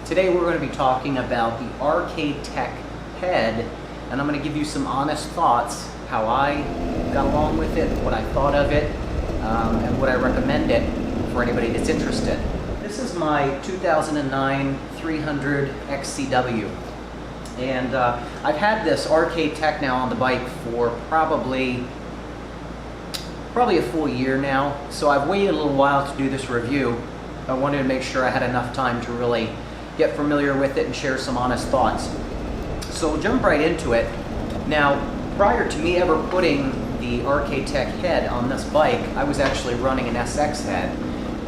Today we're going to be talking about the Rk Tek Head, and I'm going to give you some honest thoughts, how I got along with it, what I thought of it, and would I recommend it for anybody that's interested. This is my 2009 300 XCW, and I've had this Rk Tek now on the bike for probably a full year now, so I've waited a little while to do this review. I wanted to make sure I had enough time to really get familiar with it and share some honest thoughts. So we'll jump right into it. Now, prior to me ever putting the Rk Tek Head on this bike, I was actually running an SX head.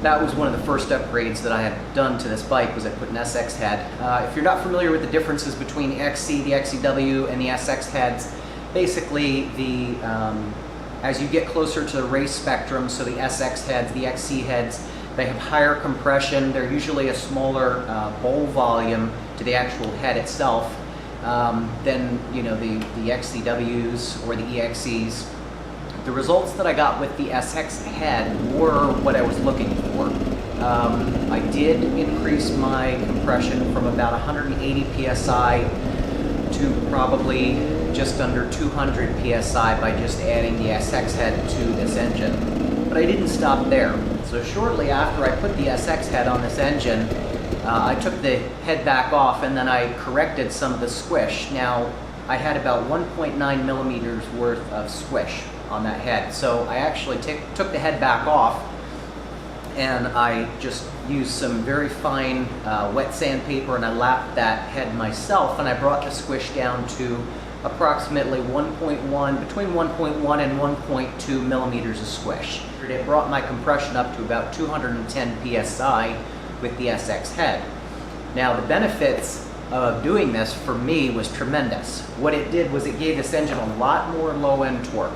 That was one of the first upgrades that I had done to this bike, was I put an SX head. If you're not familiar with the differences between the XC, the XCW, and the SX heads, basically as you get closer to the race spectrum, so the SX heads, the XC heads, they have higher compression. They're usually a smaller bowl volume to the actual head itself than the XCWs or the EXCs. The results that I got with the SX head were what I was looking for. I did increase my compression from about 180 psi to probably just under 200 psi by just adding the SX head to this engine. But I didn't stop there. So shortly after I put the SX head on this engine, I took the head back off and then I corrected some of the squish. Now, I had about 1.9 millimeters worth of squish on that head. So I actually took the head back off and I just used some very fine wet sandpaper and I lapped that head myself, and I brought the squish down to approximately between 1.1 and 1.2 millimeters of squish. It brought my compression up to about 210 psi with the SX head. Now, the benefits of doing this for me was tremendous. What it did was it gave this engine a lot more low-end torque.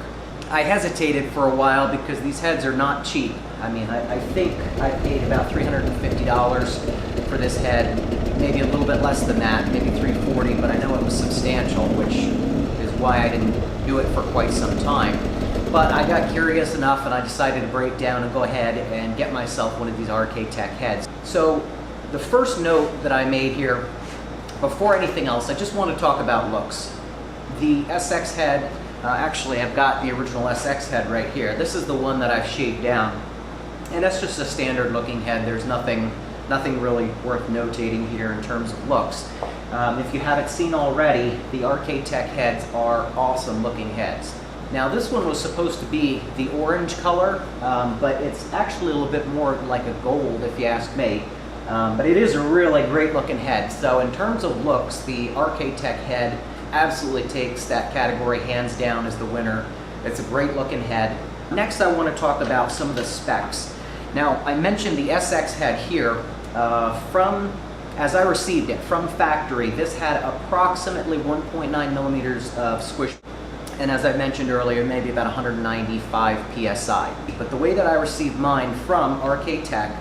I hesitated for a while because these heads are not cheap. I mean, I think I paid about $350 for this head, maybe a little bit less than that, maybe $340, but I know it was substantial, which is why I didn't do it for quite some time. But I got curious enough and I decided to break down and go ahead and get myself one of these Rk Tek heads. So the first note that I made here, before anything else, I just want to talk about looks. The SX head, actually I've got the original SX head right here. This is the one that I've shaved down. And that's just a standard looking head. There's nothing really worth notating here in terms of looks. If you haven't seen already, the Rk Tek heads are awesome looking heads. Now, this one was supposed to be the orange color, but it's actually a little bit more like a gold if you ask me. But it is a really great looking head. So in terms of looks, the Rk Tek head absolutely takes that category hands down as the winner. It's a great looking head. Next, I want to talk about some of the specs. Now, I mentioned the SX head here. As I received it from factory, this had approximately 1.9 millimeters of squish. And as I mentioned earlier, maybe about 195 psi. But the way that I received mine from Rk Tek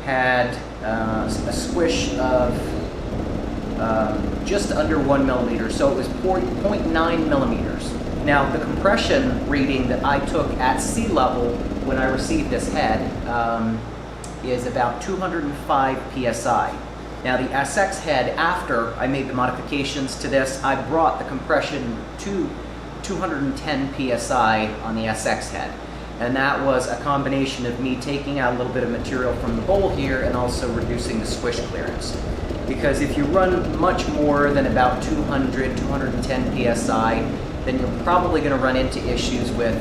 had a squish of just under 1 millimeter, so it was 0.9 millimeters. Now, the compression reading that I took at sea level when I received this head is about 205 psi. Now, the SX head, after I made the modifications to this, I brought the compression to 210 psi on the SX head. And that was a combination of me taking out a little bit of material from the bowl here and also reducing the squish clearance. Because if you run much more than about 210 psi, then you're probably going to run into issues with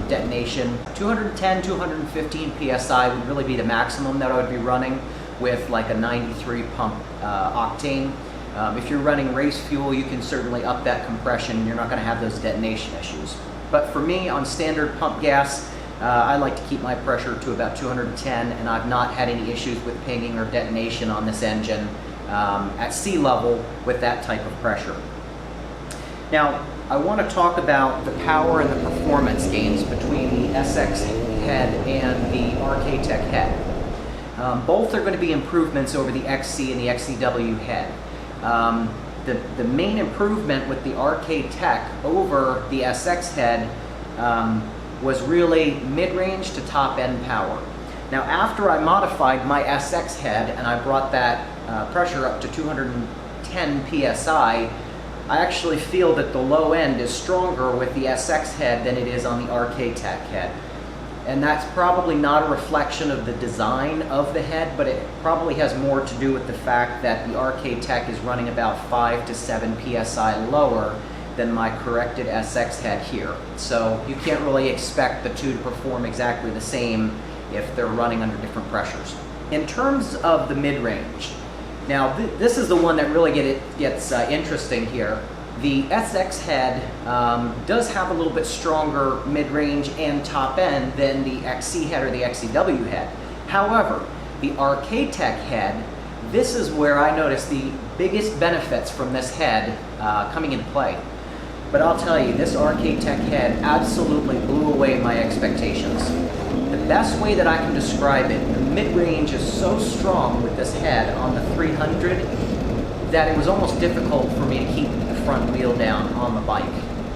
detonation. 210, 215 psi would really be the maximum that I would be running with like a 93 pump octane. If you're running race fuel, you can certainly up that compression. You're not going to have those detonation issues. But for me, on standard pump gas, I like to keep my pressure to about 210, and I've not had any issues with pinging or detonation on this engine at sea level with that type of pressure. Now, I want to talk about the power and the performance gains between the SX head and the Rk Tek head. Both are going to be improvements over the XC and the XCW head. The main improvement with the Rk Tek over the SX head was really mid-range to top-end power. Now, after I modified my SX head and I brought that pressure up to 210 psi, I actually feel that the low end is stronger with the SX head than it is on the Rk Tek head. And that's probably not a reflection of the design of the head, but it probably has more to do with the fact that the Rk Tek is running about 5 to 7 psi lower than my corrected SX head here. So you can't really expect the two to perform exactly the same if they're running under different pressures. In terms of the mid-range, now this is the one that really gets interesting here. The SX head does have a little bit stronger mid-range and top end than the XC head or the XCW head. However, the Rk Tek head, this is where I notice the biggest benefits from this head coming into play. But I'll tell you, this Rk Tek head absolutely blew away my expectations. The best way that I can describe it, the mid-range is so strong with this head on the 300 that it was almost difficult for me to keep the front wheel down on the bike.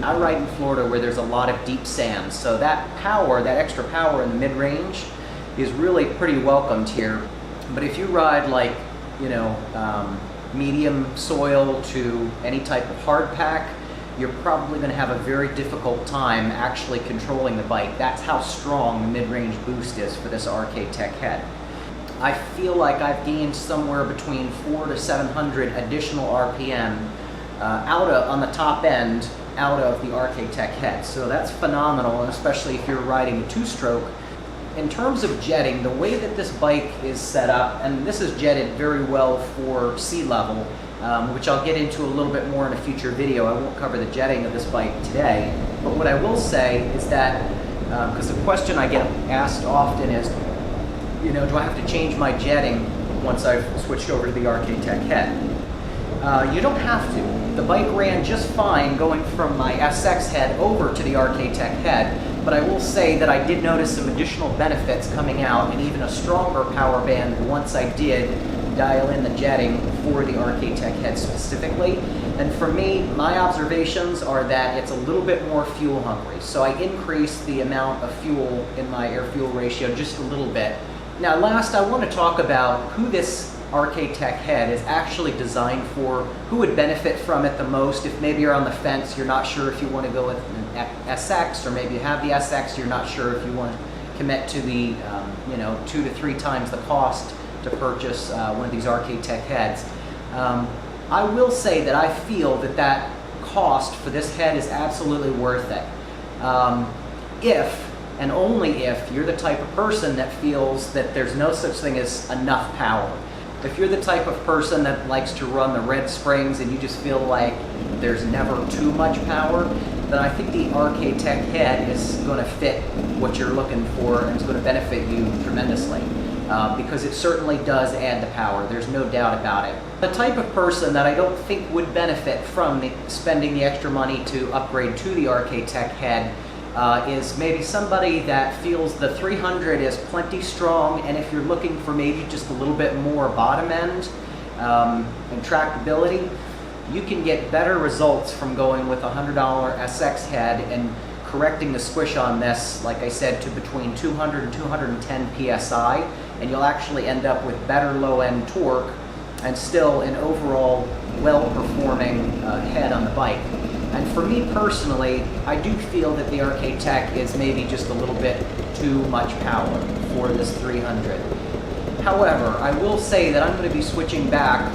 I ride in Florida where there's a lot of deep sand, so that power, that extra power in the mid-range is really pretty welcomed here. But if you ride like, medium soil to any type of hard pack, you're probably going to have a very difficult time actually controlling the bike. That's how strong the mid-range boost is for this Rk Tek head. I feel like I've gained somewhere between 400 to 700 additional RPM on the top end out of the Rk Tek head. So that's phenomenal, especially if you're riding a two-stroke. In terms of jetting, the way that this bike is set up, and this is jetted very well for sea level, which I'll get into a little bit more in a future video. I won't cover the jetting of this bike today, but what I will say is that, because the question I get asked often is, do I have to change my jetting once I've switched over to the Rk Tek head? You don't have to. The bike ran just fine going from my SX head over to the Rk Tek head, but I will say that I did notice some additional benefits coming out and even a stronger power band once I did dial in the jetting for the Rk Tek head specifically. And for me, my observations are that it's a little bit more fuel hungry. So I increased the amount of fuel in my air-fuel ratio just a little bit. Now last, I want to talk about who this Rk Tek head is actually designed for, who would benefit from it the most. If maybe you're on the fence, you're not sure if you want to go with an SX, or maybe you have the SX, you're not sure if you want to commit to the 2 to 3 times the cost to purchase one of these Rk Tek heads. I will say that I feel that cost for this head is absolutely worth it. If and only if you're the type of person that feels that there's no such thing as enough power. If you're the type of person that likes to run the red springs and you just feel like there's never too much power, then I think the Rk Tek head is going to fit what you're looking for and it's going to benefit you tremendously. Because it certainly does add the power, there's no doubt about it. The type of person that I don't think would benefit from spending the extra money to upgrade to the Rk Tek head is maybe somebody that feels the 300 is plenty strong, and if you're looking for maybe just a little bit more bottom end and tractability, you can get better results from going with a $100 SX head and correcting the squish on this, like I said, to between 200 and 210 psi, and you'll actually end up with better low-end torque and still an overall well-performing head on the bike. And for me personally, I do feel that the Rk Tek is maybe just a little bit too much power for this 300. However, I will say that I'm going to be switching back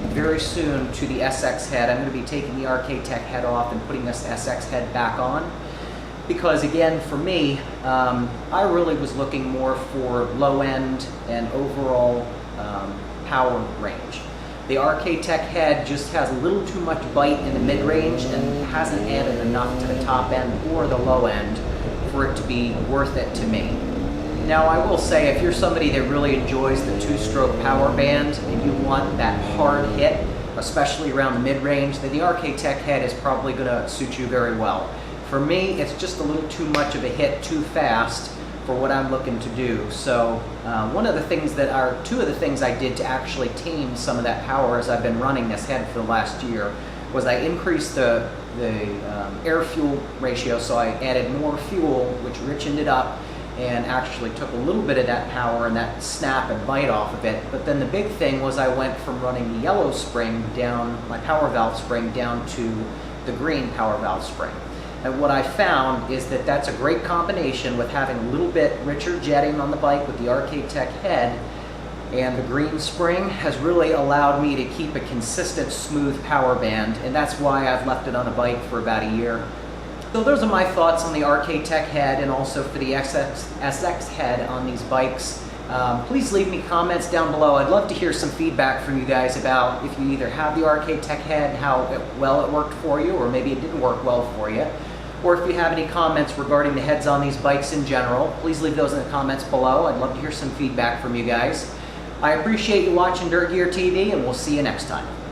very soon to the SX head. I'm going to be taking the Rk Tek head off and putting this SX head back on. Because again, for me, I really was looking more for low end and overall power range. The Rk Tek head just has a little too much bite in the mid-range and hasn't added enough to the top end or the low end for it to be worth it to me. Now I will say, if you're somebody that really enjoys the two-stroke power band and you want that hard hit, especially around the mid-range, then the Rk Tek head is probably going to suit you very well. For me, it's just a little too much of a hit too fast for what I'm looking to do. So two of the things I did to actually tame some of that power as I've been running this head for the last year was I increased the air-fuel ratio, so I added more fuel, which richened it up, and actually took a little bit of that power and that snap and bite off of it. But then the big thing was I went from running the yellow spring down, my power valve spring, down to the green power valve spring. And what I found is that that's a great combination with having a little bit richer jetting on the bike with the Rk Tek Head, and the green spring has really allowed me to keep a consistent smooth power band, and that's why I've left it on a bike for about a year. So those are my thoughts on the Rk Tek Head and also for the SX Head on these bikes. Please leave me comments down below. I'd love to hear some feedback from you guys about if you either have the Rk Tek Head, how well it worked for you, or maybe it didn't work well for you. Or if you have any comments regarding the heads on these bikes in general, please leave those in the comments below. I'd love to hear some feedback from you guys. I appreciate you watching Dirt Gear TV, and we'll see you next time.